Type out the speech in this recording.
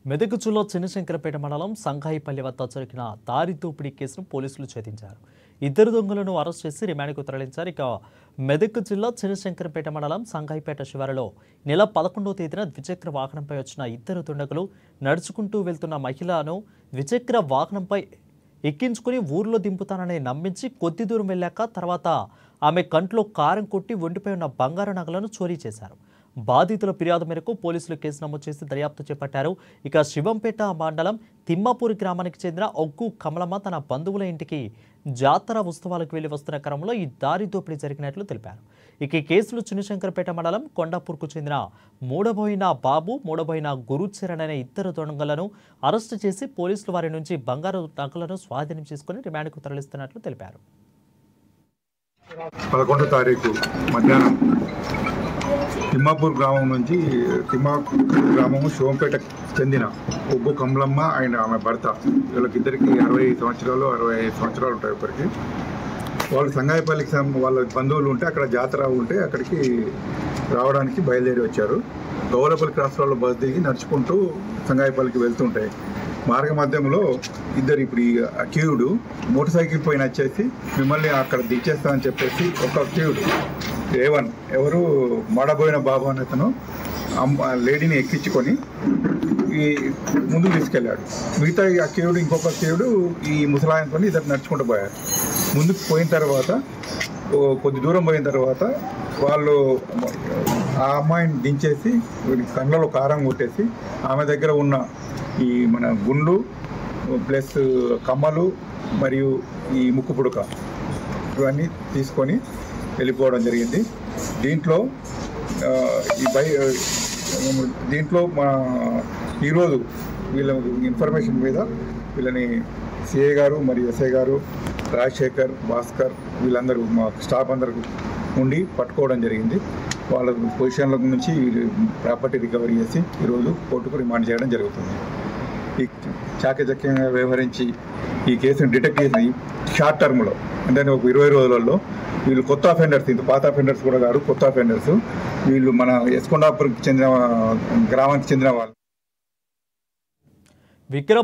మెదక్ జిల్లా చిన్నశంకరపేట మండలం సంఘాయిపల్లి వద్ద జరిగిన దారి దోపిడీ కేసును పోలీసులు ఛేదించారు. ఇద్దరు దొంగలను అరెస్ట్ చేసి రిమాండ్కు తరలించారు. ఇక మెదక్ జిల్లా చిన్నశంకరపేట మండలం సంఘాయిపేట శివారులో నెల 11వ తేదీన ద్విచక్ర వాహనంపై వచ్చిన ఇద్దరు దుండగులు నడుచుకుంటూ వెళ్తున్న మహిళను ద్విచక్ర వాహనంపై ఎక్కించుకుని ఊర్లో దింపుతానని నమ్మించి కొద్ది దూరం వెళ్ళాక తర్వాత ఆమె కంట్లో కారం కొట్టి ఒంటిపై ఉన్న బంగారు నగలను చోరీ చేశారు. బాధితుల ఫిర్యాదు మేరకు పోలీసులు కేసు నమోదు చేసి దర్యాప్తు చేపట్టారు. ఇక శివంపేట మండలం తిమ్మాపూర్ గ్రామానికి చెందిన ఒగ్గు కమలమ్మ తన బంధువుల ఇంటికి జాతర ఉత్సవాలకు వెళ్లి వస్తున్న క్రమంలో ఈ దారి దోపిడీ జరిగినట్లు తెలిపారు. ఇక ఈ కేసులో చిన్నశంకరపేట మండలం కొండాపూర్కు చెందిన మూడబోయిన బాబు, మూడబోయిన గురుచరణ్ అనే ఇద్దరు దొంగలను అరెస్టు చేసి పోలీసులు వారి నుంచి బంగారు నగలను స్వాధీనం చేసుకుని రిమాండ్కు తరలిస్తున్నట్లు తెలిపారు. 11వ తారీఖు మధ్యాహ్నం తిమ్మాపూర్ గ్రామం నుంచి గ్రామము శివంపేటకు చెందిన ఒగ్గు కమలమ్మ అండ్ ఆమె భర్త వీళ్ళకిద్దరికి 60 సంవత్సరాలు 65 సంవత్సరాలు ఉంటాయి. ఇప్పటికి వాళ్ళు సంగాయపల్లికి వాళ్ళ బంధువులు ఉంటే అక్కడ జాతర ఉంటే అక్కడికి రావడానికి బయలుదేరి వచ్చారు. గౌలపల్లి క్రాస్ రోడ్లో బస్ దిగి నడుచుకుంటూ సంగాయపల్లికి వెళ్తుంటాయి. మార్గ మధ్యంలో ఇద్దరు ఇప్పుడు ఈ అక్యూడు మోటార్ సైకిల్ పైన వచ్చేసి మిమ్మల్ని అక్కడ దించేస్తామని చెప్పేసి ఒక అక్యూడు A1 ఎవరు మడబోయిన బాబు అనే అతను లేడీని ఎక్కించుకొని ఈ ముందుకు తీసుకెళ్ళాడు. మిగతా ఈ అక్యూడు ఇంకొక అక్యూడు ఈ ముసలాయనతో ఇద్దరు నడుచుకుంటూ పోయారు. ముందుకు పోయిన తర్వాత కొద్ది దూరం పోయిన తర్వాత వాళ్ళు ఆ అమ్మాయిని దించేసి కళ్ళలో కారం కొట్టేసి ఆమె దగ్గర ఉన్న ఈ మన గుండు ప్లస్ కమ్మలు మరియు ఈ ముక్కు పుడక ఇవన్నీ తీసుకొని వెళ్ళిపోవడం జరిగింది. దీంట్లో మా ఈరోజు వీళ్ళ ఇన్ఫర్మేషన్ మీద వీళ్ళని సిఐ గారు మరియు ఎస్ఐ గారు రాజశేఖర్, భాస్కర్ వీళ్ళందరూ మా స్టాఫ్ అందరూ ఉండి పట్టుకోవడం జరిగింది. వాళ్ళ పొజిషన్ల నుంచి ప్రాపర్టీ రికవరీ చేసి ఈరోజు కోర్టుకు రిమాండ్ చేయడం జరుగుతుంది. ఈ చాకచక్యంగా వ్యవహరించి ఈ కేసును డిటెక్ట్ చేసిన షార్ట్ టర్మ్లో అంటే ఒక 20 రోజులలో వీళ్ళు కొత్త అఫెండర్స్, ఇంత పాత అఫెండర్స్ కూడా కాదు, కొత్త అఫెండర్స్ వీళ్ళు మన ఎస్కొండాపూర్కి చెందిన గ్రామానికి చెందిన వాళ్ళు.